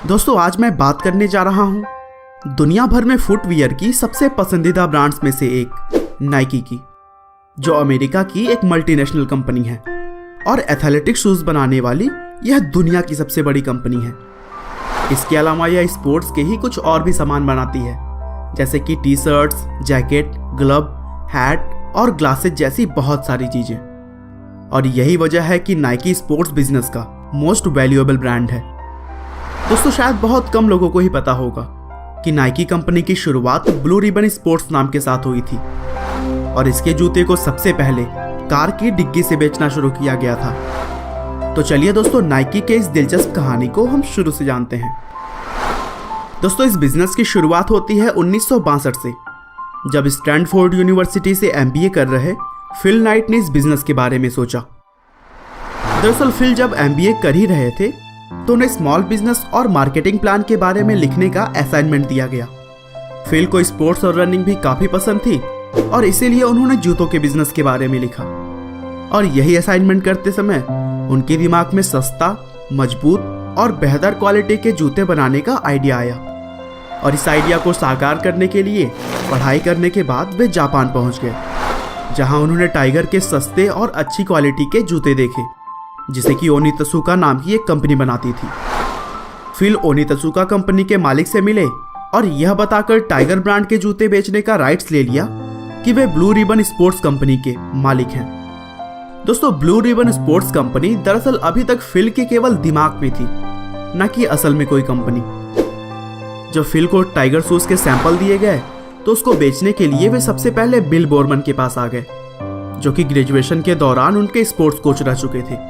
दोस्तों आज मैं बात करने जा रहा हूं दुनिया भर में फुटवियर की सबसे पसंदीदा ब्रांड्स में से एक नाइकी की, जो अमेरिका की एक मल्टीनेशनल कंपनी है और एथलेटिक शूज बनाने वाली यह दुनिया की सबसे बड़ी कंपनी है। इसके अलावा यह स्पोर्ट्स के ही कुछ और भी सामान बनाती है, जैसे कि T shirts, jacket, glove, hat और ग्लासेस जैसी बहुत सारी चीजें। और यही वजह है कि नाइकी स्पोर्ट्स बिजनेस का मोस्ट वैल्यूएबल ब्रांड है। दोस्तों शायद बहुत कम लोगों को ही पता होगा कि नाइकी कंपनी की शुरुआत ब्लू रिबन स्पोर्ट्स नाम के साथ हुई थी और इसके जूते को सबसे पहले कार की डिग्गी से बेचना शुरू किया गया था। तो चलिए दोस्तों नाइकी के इस दिलचस्प कहानी को हम शुरू से जानते हैं। दोस्तों इस बिजनेस की शुरुआत होती है 1962 से, जब स्टैनफोर्ड यूनिवर्सिटी से MBA कर रहे फिल नाइट ने इस बिजनेस के बारे में सोचा। दरअसल फिल जब MBA कर ही रहे थे तो उन्हें स्मॉल बिजनेस और मार्केटिंग प्लान के बारे में लिखने का असाइनमेंट दिया गया। फिल को स्पोर्ट्स और रनिंग भी काफी पसंद थी और इसीलिए उन्होंने जूतों के बिजनेस के बारे में लिखा। और यही असाइनमेंट करते समय उनके दिमाग में सस्ता, मजबूत और बेहतर क्वालिटी के जूते बनाने का आइडिया आया। और इस आइडिया को साकार करने के लिए पढ़ाई करने के बाद वे जापान पहुंच गए, जहां उन्होंने टाइगर के सस्ते और अच्छी क्वालिटी के जूते देखे, जिसे कि ओनित्सुका नाम की एक कंपनी बनाती थी। फिल ओनित्सुका कंपनी के मालिक से मिले और यह बताकर टाइगर ब्रांड के जूते बेचने का राइट्स ले लिया कि वे ब्लू रिबन स्पोर्ट्स कंपनी के मालिक हैं। दोस्तों ब्लू रिबन स्पोर्ट्स कंपनी दरअसल अभी तक फिल के केवल दिमाग में थी, न कि असल में कोई कंपनी। जब फिल को टाइगर शूज के सैंपल दिए गए तो उसको बेचने के लिए वे सबसे पहले बिल बोरमन के पास आ गए, जो कि ग्रेजुएशन के दौरान उनके स्पोर्ट्स कोच रह चुके थे।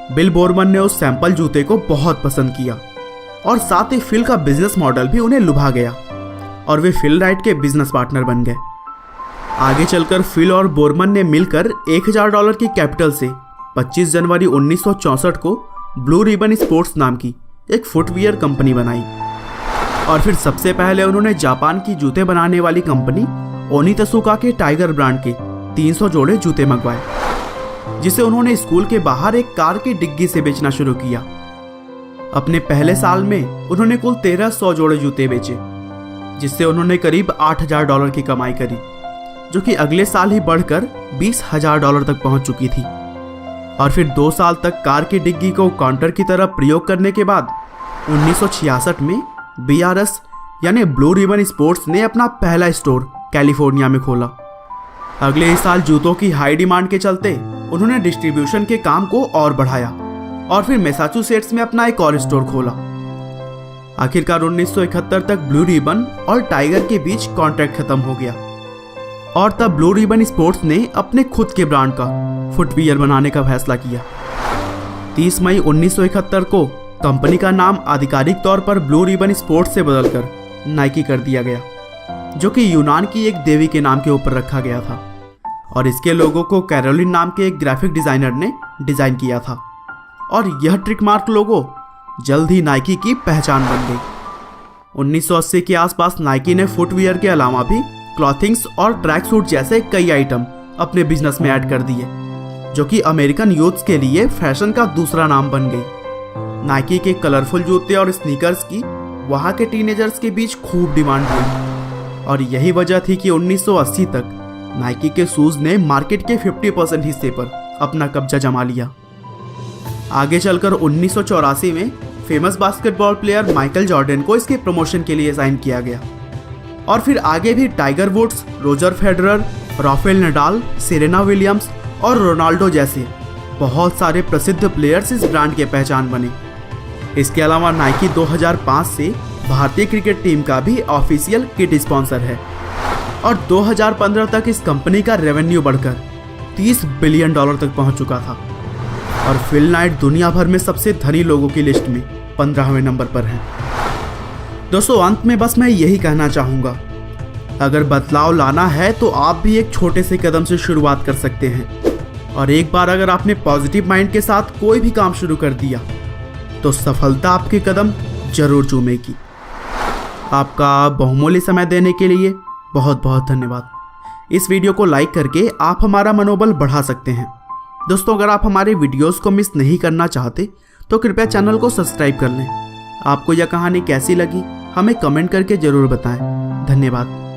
बिल बोरमन ने उस सैंपल जूते को बहुत पसंद किया और साथ ही फिल का बिजनेस मॉडल भी उन्हें लुभा गया और वे फिल राइट के बिजनेस पार्टनर बन गए। आगे चलकर फिल और बोरमन ने मिलकर $1000 की कैपिटल से 25 जनवरी 1964 को ब्लू रिबन स्पोर्ट्स नाम की एक फुटवियर कंपनी बनाई। और फिर सबसे पहले उन्होंने जापान की जूते बनाने वाली कंपनी ओनित्सुका के टाइगर ब्रांड के 300 जोड़े जूते मंगवाए, जिसे उन्होंने स्कूल के बाहर एक कार की डिग्गी से बेचना शुरू किया। अपने पहले साल में उन्होंने कुल 1300 जोड़े जूते बेचे, जिससे उन्होंने करीब $8000 की कमाई करी, जो कि अगले साल ही बढ़कर $20000 तक पहुंच चुकी थी। और फिर 2 साल तक कार की डिग्गी को काउंटर की तरह प्रयोग करने के बाद 1966 में BRS यानी ब्लू रिबन स्पोर्ट्स ने अपना पहला स्टोर कैलिफोर्निया में खोला। अगले ही साल जूतों की हाई डिमांड के चलते उन्होंने डिस्ट्रीब्यूशन के काम को और बढ़ाया और फिर मैसाचुसेट्स में अपना एक और स्टोर खोला। आखिरकार 1971 तक ब्लू रिबन और टाइगर के बीच कॉन्ट्रैक्ट खत्म हो गया और तब ब्लू रिबन स्पोर्ट्स ने अपने खुद के ब्रांड का फुटवियर बनाने का फैसला किया। 30 मई 1971 को कंपनी का नाम आधिकारिक तौर पर ब्लू रिबन स्पोर्ट्स से बदलकर नाइकी कर दिया गया, जो कि यूनान की एक देवी के नाम के ऊपर रखा गया था। और इसके लोगो को कैरोलिन नाम के एक ग्राफिक डिजाइनर ने डिजाइन किया था और यह ट्रिक मार्क लोगो जल्द ही नाइकी की पहचान बन गई। 1980 के आसपास नाइकी ने फुटवियर के अलावा भी क्लॉथिंग्स और ट्रैक सूट जैसे कई आइटम अपने बिजनेस में ऐड कर दिए, जो कि अमेरिकन यूथ्स के लिए फैशन का दूसरा नाम बन गई। नाइकी के कलरफुल जूते और स्नीकर्स की वहाँ के टीनेजर्स के बीच खूब डिमांड हुई और यही वजह थी कि 1980 तक नाइकी के शूज ने मार्केट के 50% हिस्से पर अपना कब्जा जमा लिया। आगे चलकर 1984 में famous basketball player Michael Jordan को इसके प्रमोशन के लिए साइन किया गया और फिर आगे भी Tiger Woods, Roger Federer, Rafael Nadal, Serena Williams और रोनाल्डो जैसे बहुत सारे प्रसिद्ध प्लेयर्स इस ब्रांड के पहचान बने। इसके अलावा नाइकी 2005 से भारतीय क्रिकेट टीम का भी ऑफिशियल किट स्पॉन्सर है और 2015 तक इस कंपनी का रेवेन्यू बढ़कर $30 बिलियन तक पहुंच चुका था और फिल नाइट दुनिया भर में सबसे धनी लोगों की लिस्ट में 15वें नंबर पर है। दोस्तों अंत में बस मैं यही कहना चाहूँगा, अगर बदलाव लाना है तो आप भी एक छोटे से कदम से शुरुआत कर सकते हैं और एक बार अगर आपने पॉजिटिव माइंड के साथ कोई भी काम शुरू कर दिया तो सफलता आपके कदम जरूर चूमेगी। आपका बहुमूल्य समय देने के लिए बहुत बहुत धन्यवाद। इस वीडियो को लाइक करके आप हमारा मनोबल बढ़ा सकते हैं। दोस्तों अगर आप हमारे वीडियोस को मिस नहीं करना चाहते तो कृपया चैनल को सब्सक्राइब कर लें। आपको यह कहानी कैसी लगी हमें कमेंट करके ज़रूर बताएं। धन्यवाद।